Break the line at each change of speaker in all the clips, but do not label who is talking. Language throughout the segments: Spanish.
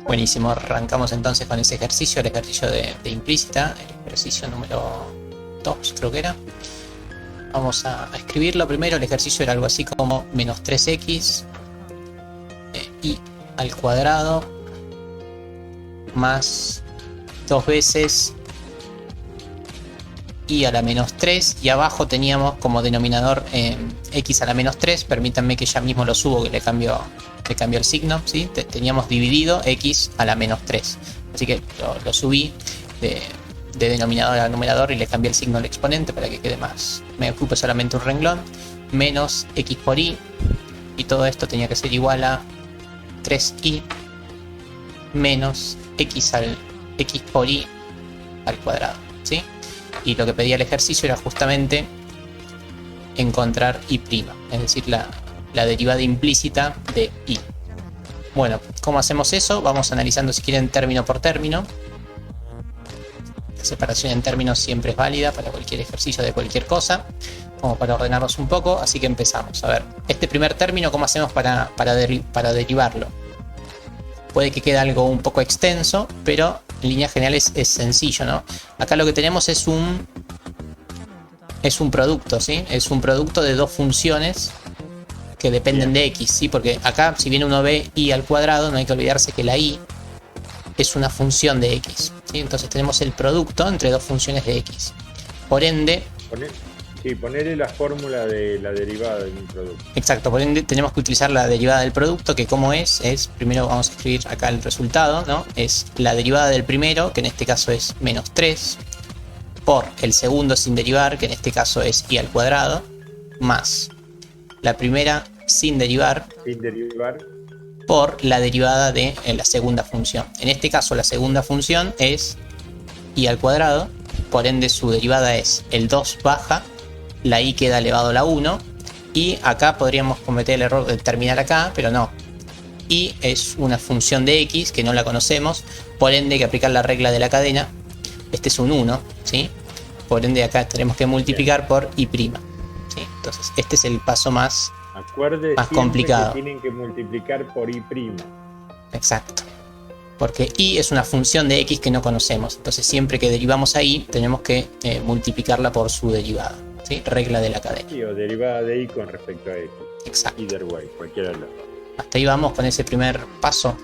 Buenísimo, arrancamos entonces con ese ejercicio, el ejercicio de implícita, el ejercicio número 2 creo que era. Vamos a escribirlo primero. El ejercicio era algo así como menos 3x y al cuadrado más 2 veces y a la menos 3, y abajo teníamos como denominador x a la menos 3. Permítanme que ya mismo lo subo, que le cambio el signo, ¿sí? Teníamos dividido x a la menos 3, así que lo subí de denominador a numerador y le cambié el signo al exponente para que quede más, me ocupe solamente un renglón, menos x por y todo esto tenía que ser igual a 3y menos x por y al cuadrado, ¿sí? Y lo que pedía el ejercicio era justamente encontrar y', es decir, la derivada implícita de y. Bueno, ¿cómo hacemos eso? Vamos analizando, si quieren, término por término. La separación en términos siempre es válida para cualquier ejercicio de cualquier cosa, como para ordenarnos un poco, así que empezamos. A ver, este primer término, ¿cómo hacemos para derivarlo? Puede que quede algo un poco extenso, pero en líneas generales es sencillo, ¿no? Acá lo que tenemos es un producto, ¿sí? Es un producto de dos funciones que dependen de x, ¿sí? Porque acá, si bien uno ve y al cuadrado, no hay que olvidarse que la y es una función de x, ¿sí? Entonces tenemos el producto entre dos funciones de x. Por ende...
Ponerle la fórmula de la derivada de un producto.
Exacto, por ende tenemos que utilizar la derivada del producto, que como es, primero vamos a escribir acá el resultado, ¿no? Es la derivada del primero, que en este caso es menos 3, por el segundo sin derivar, que en este caso es y al cuadrado, más la primera sin derivar por la derivada de la segunda función. En este caso la segunda función es y al cuadrado, por ende su derivada es el 2 baja, la y queda elevado a la 1, y acá podríamos cometer el error de terminar acá, pero no. Y es una función de x que no la conocemos, por ende hay que aplicar la regla de la cadena. Este es un 1, ¿sí? Por ende acá tenemos que multiplicar por y', ¿sí? Entonces este es el paso más complicado.
Que tienen que multiplicar por y'.
Exacto. Porque y es una función de x que no conocemos. Entonces siempre que derivamos a y tenemos que multiplicarla por su derivada, ¿sí? Regla de la cadena.
Sí, o derivada de y con respecto a x.
Exacto.
Either way, cualquiera de los dos.
Hasta ahí vamos con ese primer paso.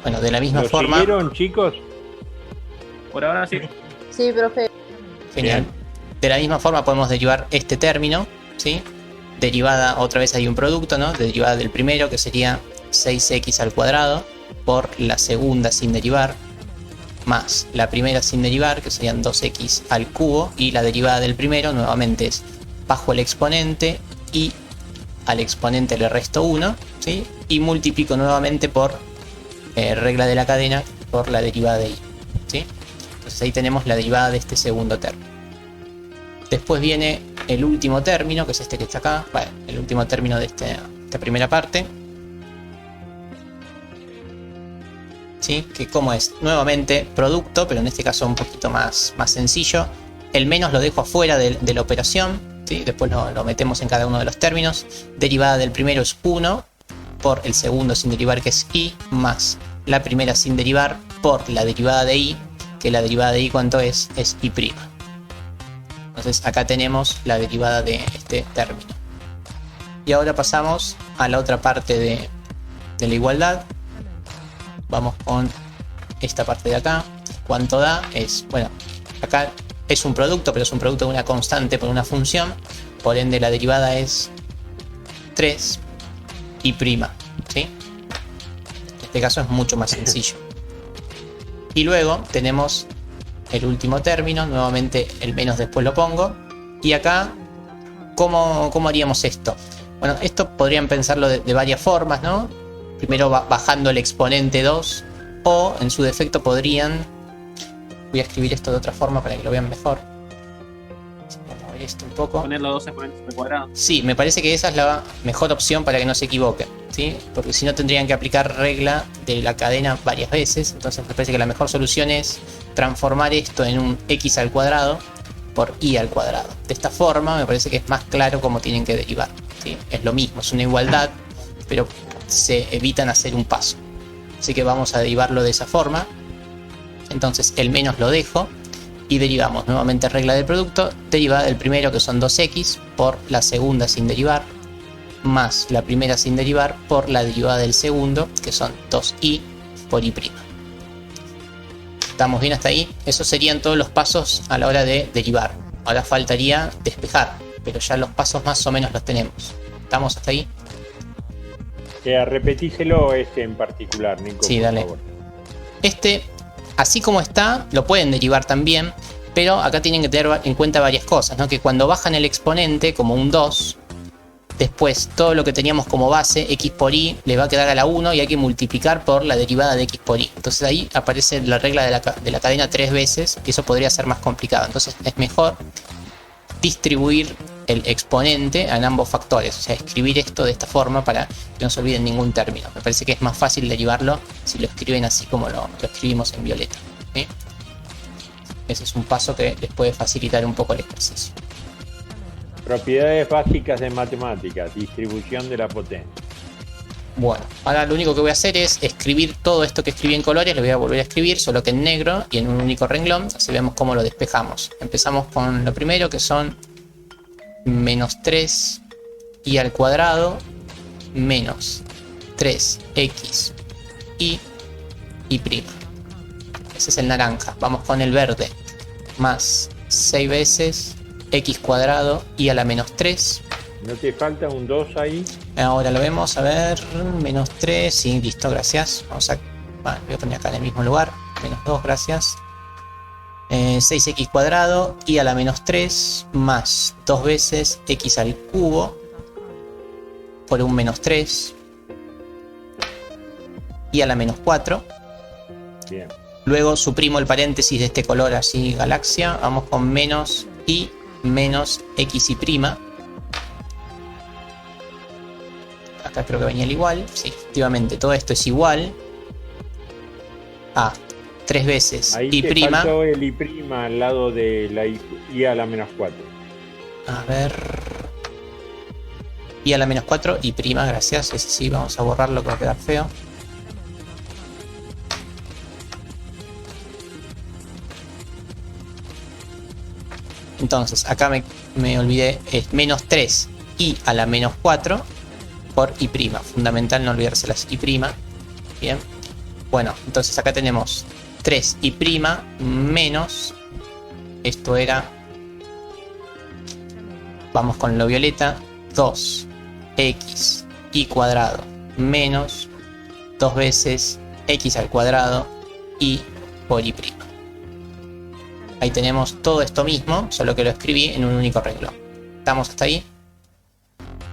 Bueno, de la misma forma...
¿Lo siguieron, chicos?
Por ahora sí.
Sí, profe.
Genial. De la misma forma podemos derivar este término, ¿sí? Derivada, otra vez hay un producto, ¿no? Derivada del primero, que sería 6x al cuadrado, por la segunda sin derivar, más la primera sin derivar, que serían 2x al cubo, y la derivada del primero nuevamente es bajo el exponente y al exponente le resto 1, ¿sí? Y multiplico nuevamente por regla de la cadena por la derivada de y, ¿sí? Entonces ahí tenemos la derivada de este segundo término. Después viene el último término, que es este que está acá, bueno, el último término de esta primera parte, ¿sí? Que como es nuevamente producto, pero en este caso un poquito más sencillo. El menos lo dejo afuera de la operación, ¿sí? Después lo metemos en cada uno de los términos. Derivada del primero es 1 por el segundo sin derivar, que es y, más la primera sin derivar por la derivada de y, que la derivada de y, ¿cuánto es? Es y'. Entonces acá tenemos la derivada de este término. Y ahora pasamos a la otra parte de la igualdad. Vamos con esta parte de acá. ¿Cuánto da? Es, bueno, acá es un producto, pero es un producto de una constante por una función. Por ende la derivada es 3 y', ¿sí? En este caso es mucho más sencillo. Y luego tenemos el último término, nuevamente el menos después lo pongo. Y acá, ¿cómo haríamos esto? Bueno, esto podrían pensarlo de varias formas, ¿no? Primero bajando el exponente 2, o en su defecto podrían... Voy a escribir esto de otra forma para que lo vean mejor. Vamos a ver esto un poco.
Poner los dos exponentes al cuadrado.
Sí, me parece que esa es la mejor opción para que no se equivoquen, ¿sí? Porque si no tendrían que aplicar regla de la cadena varias veces. Entonces me parece que la mejor solución es transformar esto en un x al cuadrado por i al cuadrado. De esta forma me parece que es más claro cómo tienen que derivar, ¿sí? Es lo mismo, es una igualdad, pero se evitan hacer un paso. Así que vamos a derivarlo de esa forma. Entonces el menos lo dejo y derivamos nuevamente regla del producto, derivada del primero que son 2x por la segunda sin derivar, más la primera sin derivar por la derivada del segundo que son 2i por i'. ¿Estamos bien hasta ahí? Esos serían todos los pasos a la hora de derivar. Ahora faltaría despejar, pero ya los pasos más o menos los tenemos. ¿Estamos hasta ahí?
Repetíselo en particular, Nico.
Sí,
por
dale.
favor.
Así como está, lo pueden derivar también, pero acá tienen que tener en cuenta varias cosas, ¿no? Que cuando bajan el exponente como un 2, después todo lo que teníamos como base, x por y, le va a quedar a la 1 y hay que multiplicar por la derivada de x por y. Entonces ahí aparece la regla de la cadena 3 veces y eso podría ser más complicado. Entonces es mejor distribuir el exponente en ambos factores, o sea, escribir esto de esta forma para que no se olviden ningún término. Me parece que es más fácil derivarlo si lo escriben así como lo escribimos en violeta, ¿sí? Ese es un paso que les puede facilitar un poco el ejercicio.
Propiedades básicas de matemáticas, distribución de la potencia.
Bueno, ahora lo único que voy a hacer es escribir todo esto que escribí en colores, lo voy a volver a escribir, solo que en negro y en un único renglón, así vemos cómo lo despejamos. Empezamos con lo primero que son menos 3i al cuadrado menos 3x y prima. Ese es el naranja. Vamos con el verde. Más 6 veces x cuadrado y a la menos 3.
¿No te falta un 2 ahí?
Ahora lo vemos, a ver, menos 3, sí, listo, gracias. Voy a poner acá en el mismo lugar, menos 2, gracias. 6x cuadrado y a la menos 3 más 2 veces x al cubo por un menos 3 y a la menos 4.
Bien.
Luego suprimo el paréntesis de este color así galaxia, vamos con menos y menos x y prima. Acá creo que venía el igual, sí, efectivamente todo esto es igual a 3 veces
Ahí
y
te
prima.
faltó el y prima al lado de la y a la menos 4.
A ver. Y a la menos 4 y prima, gracias. Ese sí, vamos a borrarlo que va a quedar feo. Entonces, acá me olvidé, es menos 3 y a la menos 4 por y prima. Fundamental no olvidarse las y prima. Bien. Bueno, entonces acá tenemos 3 y prima menos, esto era, vamos con lo violeta, 2x y cuadrado menos 2 veces x al cuadrado y por y prima. Ahí tenemos todo esto mismo, solo que lo escribí en un único renglón. ¿Estamos hasta ahí?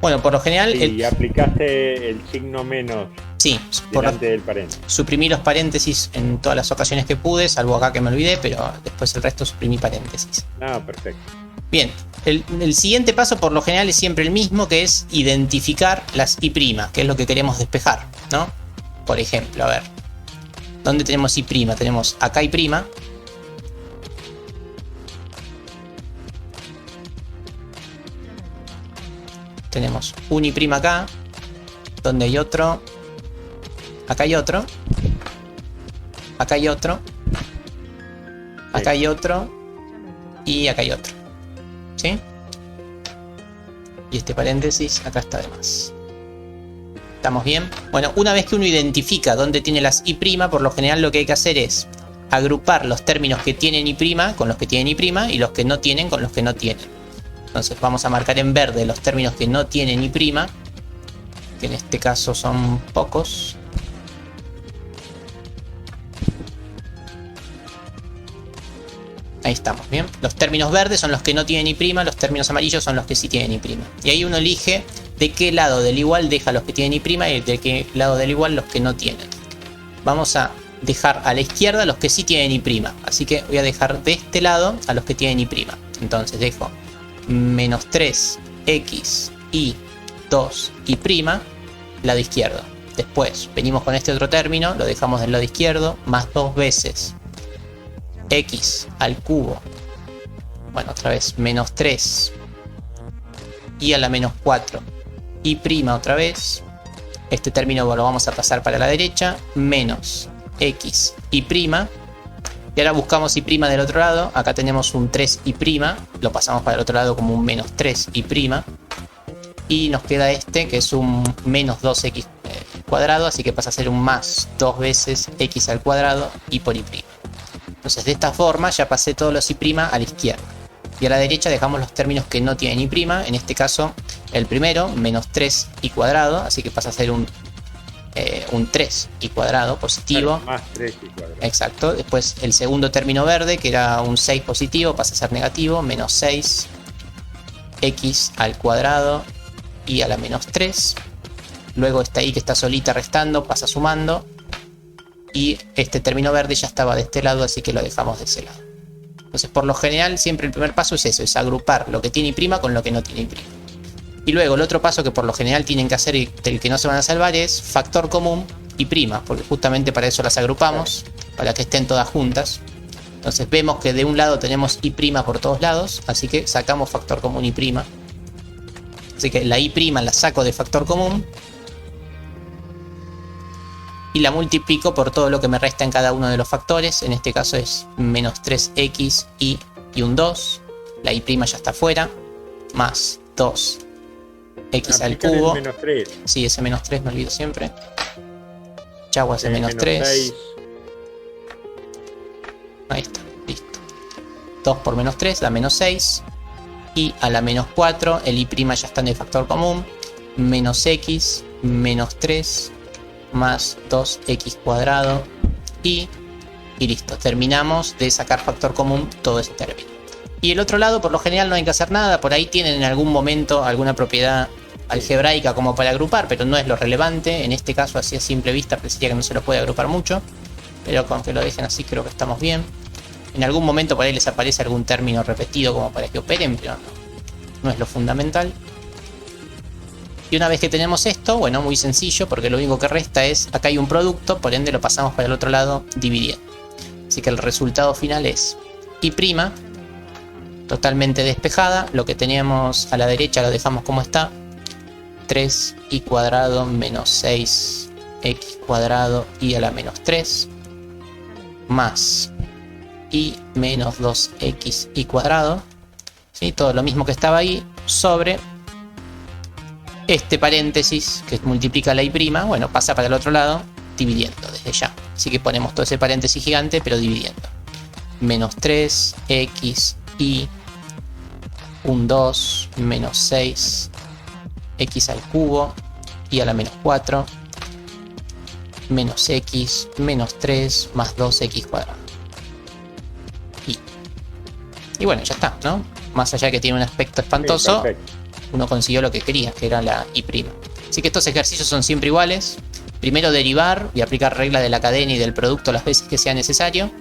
Bueno, por lo general...
Y aplicaste el signo menos
sí,
delante del paréntesis.
Suprimí los paréntesis en todas las ocasiones que pude, salvo acá que me olvidé, pero después el resto suprimí paréntesis.
Ah, perfecto.
Bien, el siguiente paso por lo general es siempre el mismo, que es identificar las y', que es lo que queremos despejar, ¿no? Por ejemplo, a ver, ¿dónde tenemos y'? Tenemos acá y'. Tenemos un y' acá, donde hay otro, acá hay otro, acá hay otro, acá hay otro y acá hay otro, ¿sí? Y este paréntesis acá está de más. ¿Estamos bien? Bueno, una vez que uno identifica dónde tiene las y', por lo general lo que hay que hacer es agrupar los términos que tienen y' con los que tienen y' y los que no tienen con los que no tienen. Entonces vamos a marcar en verde los términos que no tienen y', que en este caso son pocos. Ahí estamos, bien. Los términos verdes son los que no tienen y', los términos amarillos son los que sí tienen y'. Y ahí uno elige de qué lado del igual deja los que tienen y' y de qué lado del igual los que no tienen. Vamos a dejar a la izquierda los que sí tienen y'. Así que voy a dejar de este lado a los que tienen y'. Entonces dejo menos 3x y 2 y', lado izquierdo. Después venimos con este otro término, lo dejamos del lado izquierdo, más 2 veces x al cubo Bueno, otra vez menos 3 y a la menos 4 y prima otra vez. Este término lo vamos a pasar para la derecha, menos x y prima. Y ahora buscamos y prima del otro lado. Acá tenemos un 3 y prima, lo pasamos para el otro lado como un menos 3 y prima. Y nos queda este que es un menos 2x cuadrado, así que pasa a ser un más 2 veces x al cuadrado y por y prima. Entonces de esta forma ya pasé todos los y prima a la izquierda. Y a la derecha dejamos los términos que no tienen y prima. En este caso el primero, menos 3 y cuadrado, así que pasa a ser un 3 y cuadrado positivo.
Más 3 y cuadrado.
Exacto. Después el segundo término verde, que era un 6 positivo, pasa a ser negativo, menos 6 x al cuadrado y a la menos 3. Luego esta y que está solita restando pasa sumando. Y este término verde ya estaba de este lado, así que lo dejamos de ese lado. Entonces por lo general siempre el primer paso es eso, es agrupar lo que tiene y prima con lo que no tiene y prima. Y luego el otro paso que por lo general tienen que hacer y del que no se van a salvar es factor común y prima, porque justamente para eso las agrupamos, para que estén todas juntas. Entonces vemos que de un lado tenemos y prima por todos lados, así que sacamos factor común y prima. Así que la y prima la saco de factor común y la multiplico por todo lo que me resta en cada uno de los factores. En este caso es menos 3x y un 2. La y prima ya está fuera. Más 2x al cubo.
Menos 3.
Sí, ese menos 3 me olvido siempre. Chau, ese menos 3.
6.
Ahí está, listo. 2 por menos 3 da menos 6. Y a la menos 4 el y prima ya está en el factor común. Menos x, menos 3, más 2x cuadrado. Y listo, terminamos de sacar factor común todo ese término. Y el otro lado, por lo general no hay que hacer nada. Por ahí tienen en algún momento alguna propiedad algebraica como para agrupar, pero no es lo relevante. En este caso, así a simple vista, parecería que no se lo puede agrupar mucho. Pero con que lo dejen así creo que estamos bien. En algún momento por ahí les aparece algún término repetido como para que operen, pero no es lo fundamental. Y una vez que tenemos esto, bueno, muy sencillo, porque lo único que resta es, acá hay un producto, por ende lo pasamos para el otro lado dividiendo. Así que el resultado final es y prima, totalmente despejada. Lo que teníamos a la derecha lo dejamos como está. 3y cuadrado menos 6x cuadrado y a la menos 3. Más y menos 2x y cuadrado. ¿Sí? Todo lo mismo que estaba ahí sobre este paréntesis que multiplica la y prima. Bueno, pasa para el otro lado dividiendo desde ya. Así que ponemos todo ese paréntesis gigante pero dividiendo. Menos 3x y un 2 menos 6 x al cubo y a la menos 4 menos x menos 3 más 2x cuadrado. Y bueno, ya está, ¿no? Más allá de que tiene un aspecto espantoso,
Sí,
uno consiguió lo que quería, que era la y prima. Así que estos ejercicios son siempre iguales. Primero derivar y aplicar regla de la cadena y del producto las veces que sea necesario.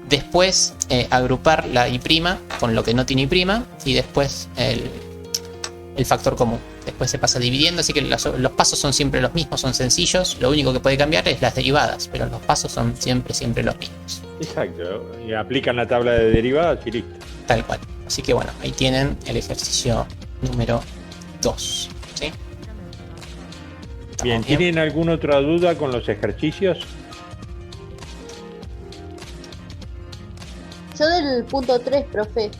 Después agrupar la y prima con lo que no tiene y prima. Y después el factor común. Después se pasa dividiendo, así que los pasos son siempre los mismos, son sencillos. Lo único que puede cambiar es las derivadas, pero los pasos son siempre los mismos.
Exacto. Y aplican la tabla de derivadas y listo.
Tal cual. Así que bueno, ahí tienen el ejercicio número 2. ¿Sí?
Bien, ¿tienen alguna otra duda con los ejercicios?
Yo del punto 3, profe.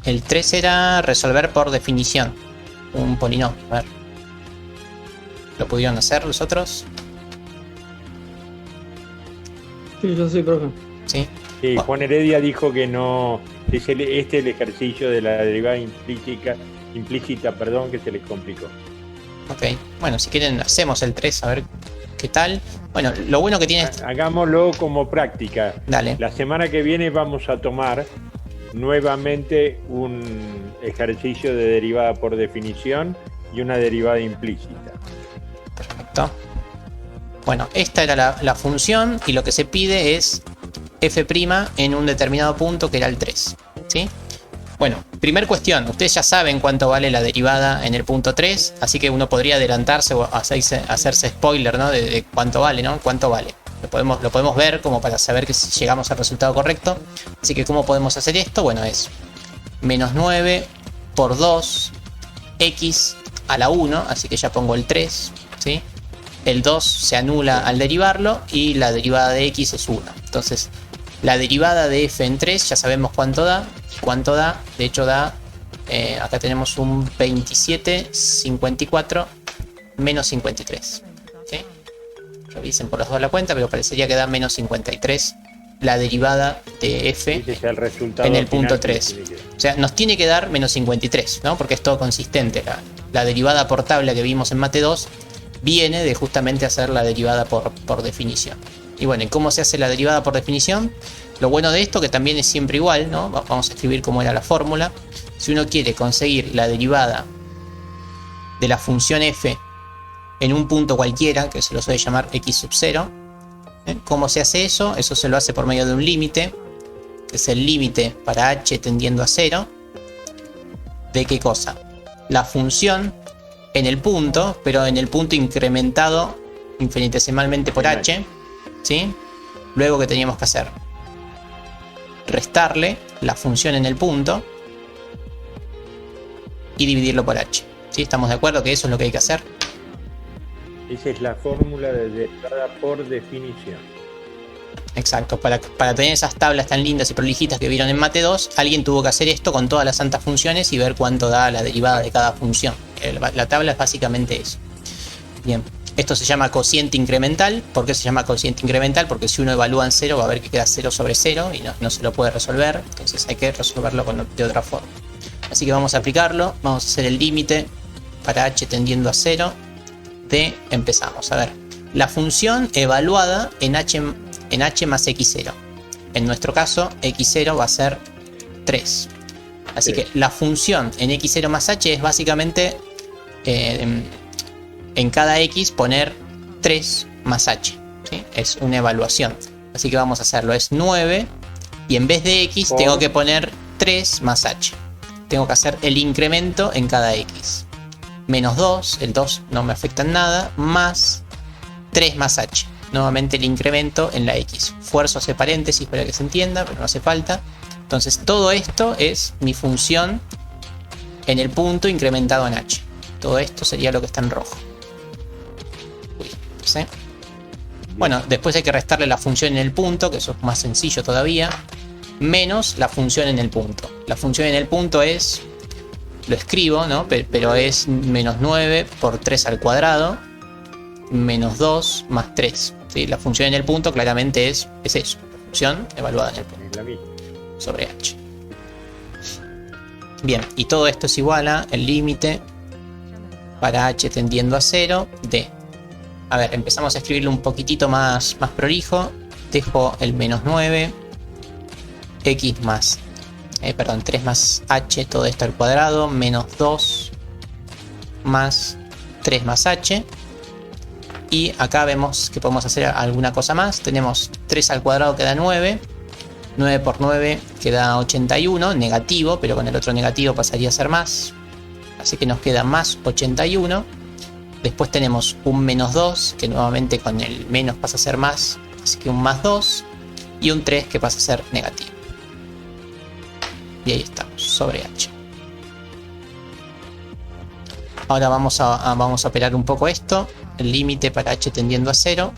El 3 era resolver por definición un polinomio. A ver. ¿Lo pudieron hacer los otros?
Sí, yo sí, profe.
Sí.
Sí,
Bueno.
Juan Heredia dijo que no. Este es el ejercicio de la derivada implícita, que se les complicó.
Ok. Bueno, si quieren hacemos el 3 a ver qué tal. Bueno, lo bueno que tiene
Hagámoslo como práctica.
Dale.
La semana que viene vamos a tomar nuevamente un ejercicio de derivada por definición y una derivada implícita.
Perfecto. Bueno, esta era la función y lo que se pide es f' en un determinado punto que era el 3. ¿Sí? Bueno, primer cuestión. Ustedes ya saben cuánto vale la derivada en el punto 3, así que uno podría adelantarse o hacerse spoiler, ¿no? De cuánto vale, ¿no? ¿Cuánto vale? Lo podemos ver como para saber que si llegamos al resultado correcto. Así que ¿cómo podemos hacer esto? Bueno, es menos 9 por 2 x a la 1, así que ya pongo el 3, ¿sí? El 2 se anula al derivarlo y la derivada de x es 1. Entonces, la derivada de f en 3 ya sabemos cuánto da. ¿Cuánto da? De hecho da, acá tenemos un 27,54 menos 53. ¿Sí? Revisen por los dos la cuenta, pero parecería que da menos 53 la derivada de f en el punto 3. O sea, nos tiene que dar menos 53, ¿no? Porque es todo consistente. La derivada por tabla que vimos en Mate 2 viene de justamente hacer la derivada por definición. Y bueno, ¿y cómo se hace la derivada por definición? Lo bueno de esto que también es siempre igual, ¿no? Vamos a escribir cómo era la fórmula. Si uno quiere conseguir la derivada de la función f en un punto cualquiera, que se lo suele llamar x sub 0, ¿cómo se hace eso? Eso se lo hace por medio de un límite, que es el límite para h tendiendo a 0. ¿De qué cosa? La función en el punto, pero en el punto incrementado infinitesimalmente por h, ¿sí? Luego, ¿qué teníamos que hacer? Restarle la función en el punto y dividirlo por h. ¿Sí? ¿Estamos de acuerdo que eso es lo que hay que hacer?
Esa es la fórmula de derivada por definición.
Exacto, para tener esas tablas tan lindas y prolijitas que vieron en Mate 2, alguien tuvo que hacer esto con todas las santas funciones y ver cuánto da la derivada de cada función. La tabla es básicamente eso. Bien, esto se llama cociente incremental. ¿Por qué se llama cociente incremental? Porque si uno evalúa en 0 va a ver que queda 0 sobre 0 y no se lo puede resolver, entonces hay que resolverlo de otra forma. Así que vamos a aplicarlo, vamos a hacer el límite para h tendiendo a 0 de, empezamos, a ver, la función evaluada en h más x0. En nuestro caso, x0 va a ser 3. Así que la función en x0 más h es básicamente en cada x poner 3 más h. ¿Sí? Es una evaluación. Así que vamos a hacerlo. Es 9 y en vez de x tengo que poner 3 más h. Tengo que hacer el incremento en cada x. Menos 2, el 2 no me afecta en nada, más 3 más h. Nuevamente el incremento en la x. Fuerzo hace paréntesis para que se entienda, pero no hace falta. Entonces todo esto es mi función en el punto incrementado en h. Todo esto sería lo que está en rojo. Uy, ¿sí? Bueno, después hay que restarle la función en el punto, que eso es más sencillo todavía, menos la función en el punto. La función en el punto es, lo escribo, ¿no? Pero es menos 9 por 3 al cuadrado, menos 2 más 3. ¿Sí? La función en el punto claramente es eso, la función evaluada en el punto, sobre h. Bien, y todo esto es igual a el límite para h tendiendo a 0 de... A ver, empezamos a escribirlo un poquitito más prolijo. Dejo el menos 9, x más, 3 más h, todo esto al cuadrado, menos 2 más 3 más h. Y acá vemos que podemos hacer alguna cosa más. Tenemos 3 al cuadrado que da 9. 9 por 9 queda 81, negativo, pero con el otro negativo pasaría a ser más. Así que nos queda más 81. Después tenemos un menos 2, que nuevamente con el menos pasa a ser más. Así que un más 2. Y un 3 que pasa a ser negativo. Y ahí estamos, sobre h. Ahora vamos a operar un poco esto. El límite para h tendiendo a 0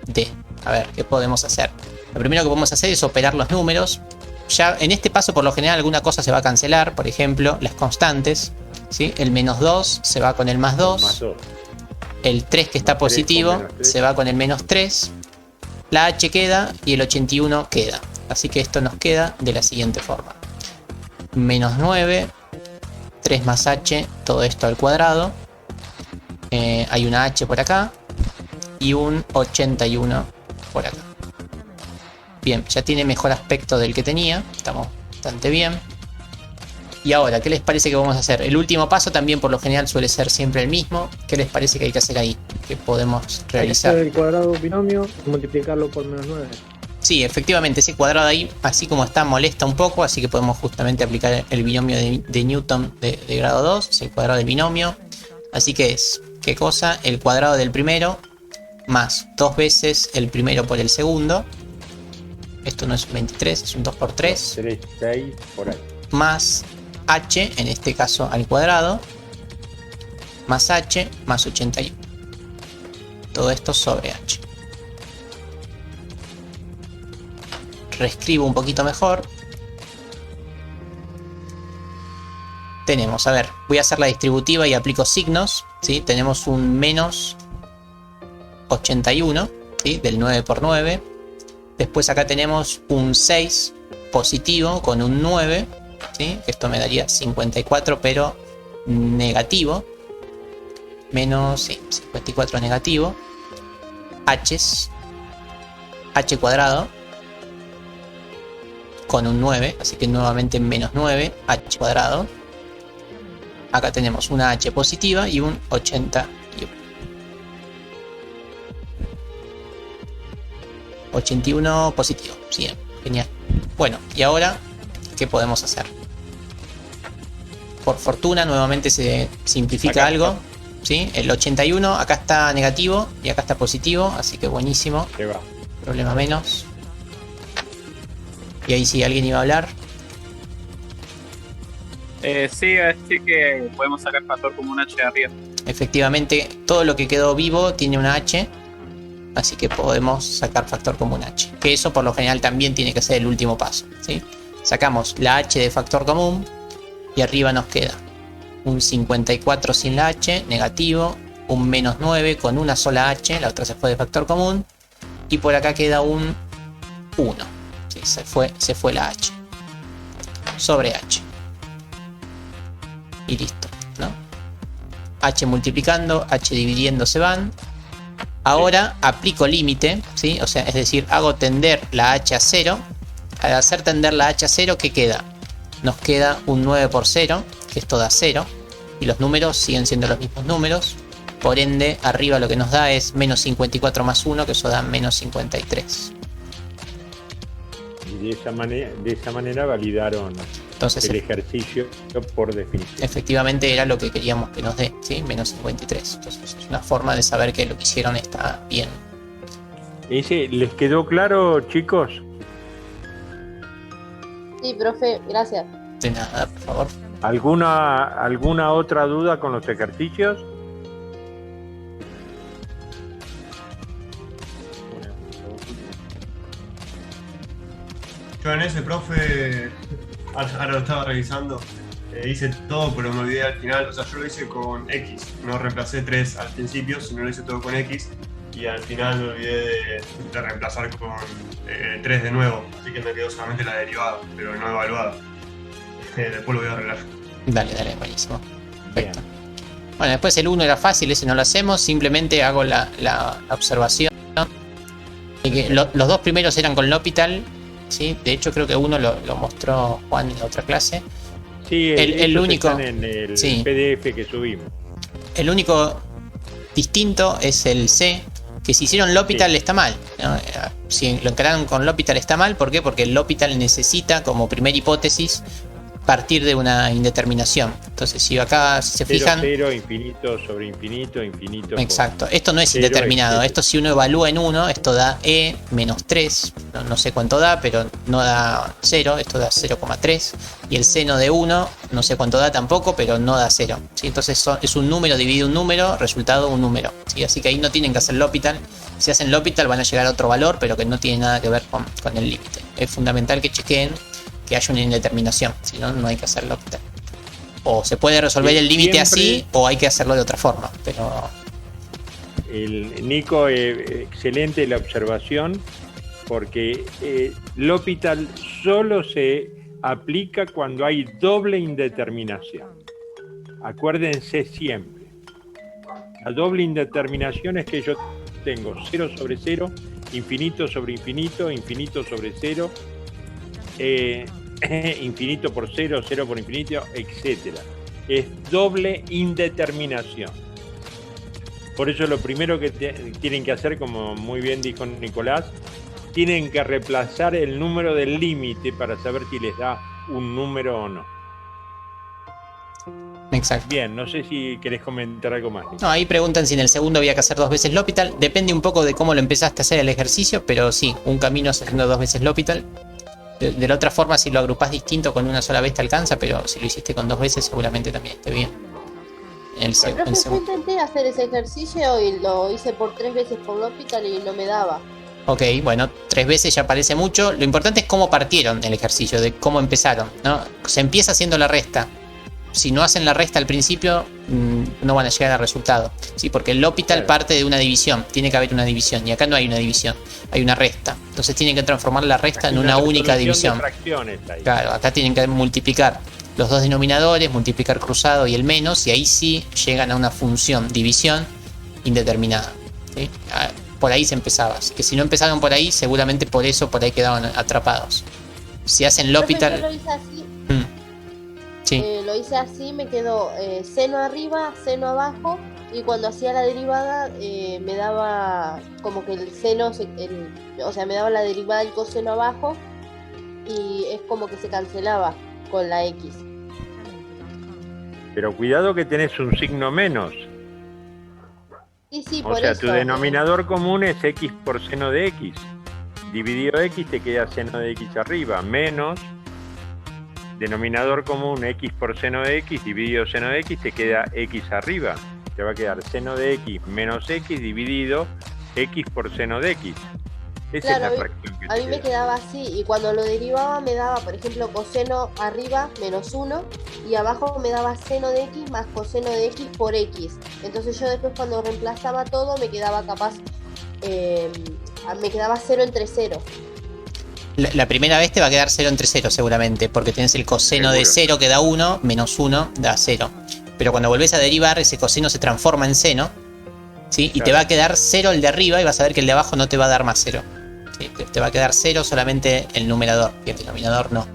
de... A ver, ¿qué podemos hacer? Lo primero que podemos hacer es operar los números. Ya en este paso por lo general alguna cosa se va a cancelar. Por ejemplo, las constantes, ¿sí? El menos 2 se va con el más 2. El 3 que está positivo se va con el menos 3. La h queda y el 81 queda. Así que esto nos queda de la siguiente forma. Menos 9, 3 más h, todo esto al cuadrado. Hay una h por acá y un 81 por acá. Bien, ya tiene mejor aspecto del que tenía. Estamos bastante bien. Y ahora, ¿qué les parece que vamos a hacer? El último paso también por lo general suele ser siempre el mismo. ¿Qué les parece que hay que hacer ahí? ¿Qué podemos realizar?
El cuadrado binomio y multiplicarlo por menos 9.
Sí, efectivamente, ese cuadrado ahí, así como está, molesta un poco. Así que podemos justamente aplicar el binomio de Newton de grado 2. Es el cuadrado del binomio. Así que es, ¿qué cosa? El cuadrado del primero más 2 veces el primero por el segundo. Esto no es un 23, es un 2 por 3.
3, 6, por ahí.
Más h, en este caso al cuadrado, más h, más 81. Todo esto sobre h. Reescribo un poquito mejor. Tenemos, a ver, voy a hacer la distributiva y aplico signos, ¿sí? Tenemos un menos 81, ¿sí? Del 9 por 9. Después acá tenemos un 6 positivo con un 9, ¿sí? Esto me daría 54, pero negativo. Menos, sí, 54 negativo. H cuadrado con un 9, así que nuevamente menos 9, h cuadrado. Acá tenemos una h positiva y un 81. 81 positivo, sí, genial. Bueno, y ahora, ¿qué podemos hacer? Por fortuna, nuevamente se simplifica
Acá
algo. ¿Sí? El 81 acá está negativo y acá está positivo, así que buenísimo.
Se va.
Problema menos. Y ahí sí, alguien iba a hablar.
Sí, así que podemos sacar factor común h de arriba.
Efectivamente, todo lo que quedó vivo tiene una h. Así que podemos sacar factor común h. Que eso por lo general también tiene que ser el último paso, ¿sí? Sacamos la h de factor común y arriba nos queda un 54 sin la h, negativo, un menos 9 con una sola h, la otra se fue de factor común, y por acá queda un 1, ¿sí? se fue la h, sobre h, y listo, ¿no? H multiplicando, h dividiendo se van. Ahora aplico límite, ¿sí? O sea, es decir, hago tender la h a 0. Al hacer tender la h a 0, ¿qué queda? Nos queda un 9 por 0, que esto da 0. Y los números siguen siendo los mismos números. Por ende, arriba lo que nos da es menos 54 más 1, que eso da menos 53.
Y de esa manera validaron
Entonces,
el ejercicio por definición.
efectivamente era lo que queríamos que nos dé, ¿sí? Menos 53. Entonces es una forma de saber que lo que hicieron está bien.
¿Les quedó claro, chicos?
Sí, profe, gracias.
De nada, por favor.
¿Alguna otra duda con los ejercicios?
Yo en ese, profe, ahora lo estaba revisando, hice todo, pero me olvidé al final. O sea, yo lo hice con X, no reemplacé 3 al principio, sino lo hice todo con X. Y al final me olvidé de reemplazar con 3 de nuevo, así que me quedó solamente la derivada, pero no evaluada. Después lo voy a arreglar.
Dale, buenísimo. Perfecto. Bueno, después el 1 era fácil, ese no lo hacemos, simplemente hago la observación de que los dos primeros eran con L'Hopital, ¿sí? De hecho creo que uno lo mostró Juan en la otra clase.
Sí,
el
esos
único
están en el
sí.
PDF que subimos.
El único distinto es el C, que si hicieron L'Hopital está mal, ¿no? Si lo encararon con L'Hopital está mal, ¿por qué? Porque el L'Hopital necesita como primera hipótesis partir de una indeterminación. Entonces, si acá se fijan...
0, infinito sobre infinito, infinito.
Exacto. Esto no es indeterminado. Esto si uno evalúa en 1, esto da E menos 3. No sé cuánto da, pero no da 0. Esto da 0,3. Y el seno de 1, no sé cuánto da tampoco, pero no da 0. ¿Sí? Entonces es un número divide un número, resultado un número. ¿Sí? Así que ahí no tienen que hacer L'Hopital. Si hacen L'Hopital van a llegar a otro valor, pero que no tiene nada que ver con el límite. Es fundamental que chequeen que haya una indeterminación, si no, no hay que hacerlo. O se puede resolver el límite así, o hay que hacerlo de otra forma. Pero
Nico, excelente la observación, porque L'Hopital solo se aplica cuando hay doble indeterminación. Acuérdense siempre. La doble indeterminación es que yo tengo 0 sobre 0, infinito sobre infinito, infinito sobre 0, infinito por 0, 0 por infinito, etc. Es doble indeterminación. Por eso lo primero que tienen que hacer, como muy bien dijo Nicolás, tienen que reemplazar el número del límite para saber si les da un número o no.
Me Exacto.
Bien, no sé si querés comentar algo más.
No, ahí preguntan si en el segundo había que hacer 2 veces L'Hopital. Depende un poco de cómo lo empezaste a hacer el ejercicio, pero sí, un camino haciendo 2 veces L'Hopital. De la otra forma, si lo agrupás distinto con una sola vez te alcanza, pero si lo hiciste con 2 veces seguramente también esté bien.
Profe, yo intenté hacer ese ejercicio y lo hice por 3 veces por L'Hopital y no me daba.
Ok, bueno, 3 veces ya parece mucho. Lo importante es cómo partieron el ejercicio, de cómo empezaron, ¿no? Se empieza haciendo la resta. Si no hacen la resta al principio, no van a llegar al resultado. Sí, porque el L'Hopital parte de una división. Tiene que haber una división. Y acá no hay una división, hay una resta. Entonces tienen que transformar la resta en una única división. Claro, acá tienen que multiplicar los dos denominadores, multiplicar cruzado y el menos, y ahí sí llegan a una función, división indeterminada. ¿Sí? Por ahí se empezaba. Así que si no empezaron por ahí, seguramente por eso por ahí quedaban atrapados. Si hacen L'Hopital.
Yo lo hice así.
Sí.
Lo hice así, me quedó seno arriba, seno abajo, y cuando hacía la derivada me daba como que el seno, o sea, me daba la derivada del coseno abajo y es como que se cancelaba con la X.
Pero cuidado que tenés un signo menos.
Sí,
O
por
sea,
eso.
tu denominador común es x por seno de x. Dividido x te queda seno de x arriba, menos denominador común x por seno de x dividido seno de x te queda x arriba. Te va a quedar seno de x menos x dividido x por seno de x. Esa
Claro,
es la fracción que
a mí me quedaba así, y cuando lo derivaba me daba, por ejemplo, coseno arriba menos 1, y abajo me daba seno de x más coseno de x por x. Entonces yo después cuando reemplazaba todo me quedaba capaz, me quedaba 0 entre 0.
La primera vez te va a quedar 0 entre 0 seguramente, porque tenés el coseno de 0 que da 1, menos 1 da 0. Pero cuando volvés a derivar, ese coseno se transforma en seno, ¿sí? Y te va a quedar 0 el de arriba y vas a ver que el de abajo no te va a dar más 0. ¿Sí? Te va a quedar 0 solamente el numerador, y el denominador no.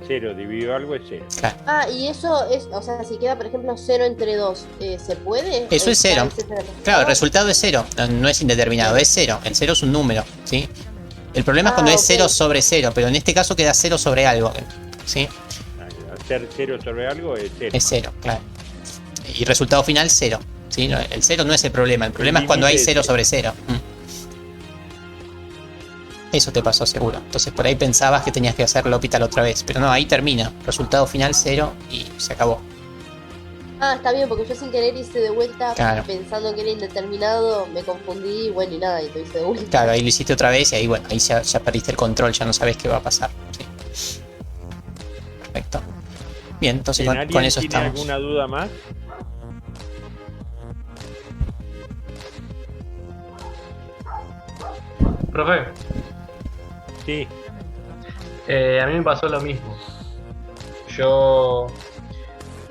0 dividido algo es 0.
Claro.
Y eso es, o sea, si queda por ejemplo 0 entre 2, ¿se puede?
Eso es 0. Claro, el resultado es 0, no es indeterminado, es 0. El 0 es un número, ¿sí? El problema es cuando es 0 sobre 0, pero en este caso queda 0 sobre algo, ¿sí?
Hacer 0 sobre algo es 0.
Es 0, claro. Y resultado final 0, ¿sí? El 0 no es el problema es cuando hay 0 sobre 0. Eso te pasó seguro. Entonces por ahí pensabas que tenías que hacer L'Hopital otra vez, pero no, ahí termina. Resultado final 0 y se acabó.
Está bien, porque yo sin querer hice de vuelta,
Claro.
pensando que era indeterminado, me confundí, bueno, y nada, y lo hice de vuelta.
Claro, ahí lo hiciste otra vez y ahí, bueno, ahí ya perdiste el control, ya no sabes qué va a pasar. ¿Sí? Perfecto. Bien, entonces con eso
¿Tiene
estamos.
alguna duda más?
Profe,
Sí.
a mí me pasó lo mismo. Yo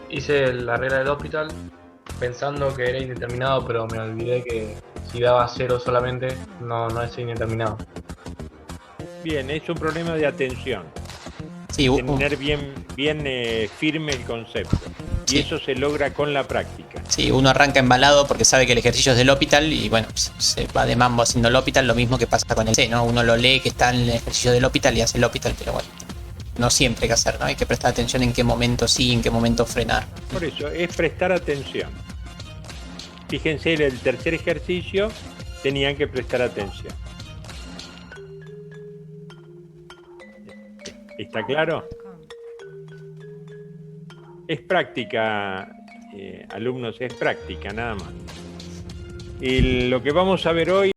hice la regla del hospital pensando que era indeterminado, pero me olvidé que si daba 0 solamente, no es indeterminado.
Bien, es un problema de atención.
Sí,
Tener bien firme el concepto. Y
Sí.
eso se logra con la práctica.
Sí, uno arranca embalado porque sabe que el ejercicio es del L'Hopital y bueno, se va de mambo haciendo L'Hopital, lo mismo que pasa con el C, ¿no? Uno lo lee que está en el ejercicio del L'Hopital y hace el L'Hopital, pero bueno, no siempre hay que hacer, ¿no? Hay que prestar atención en qué momento sí, en qué momento frenar.
Por eso, es prestar atención. Fíjense, en el tercer ejercicio tenían que prestar atención. ¿Está claro? Es práctica, alumnos, es práctica, nada más. Y lo que vamos a ver hoy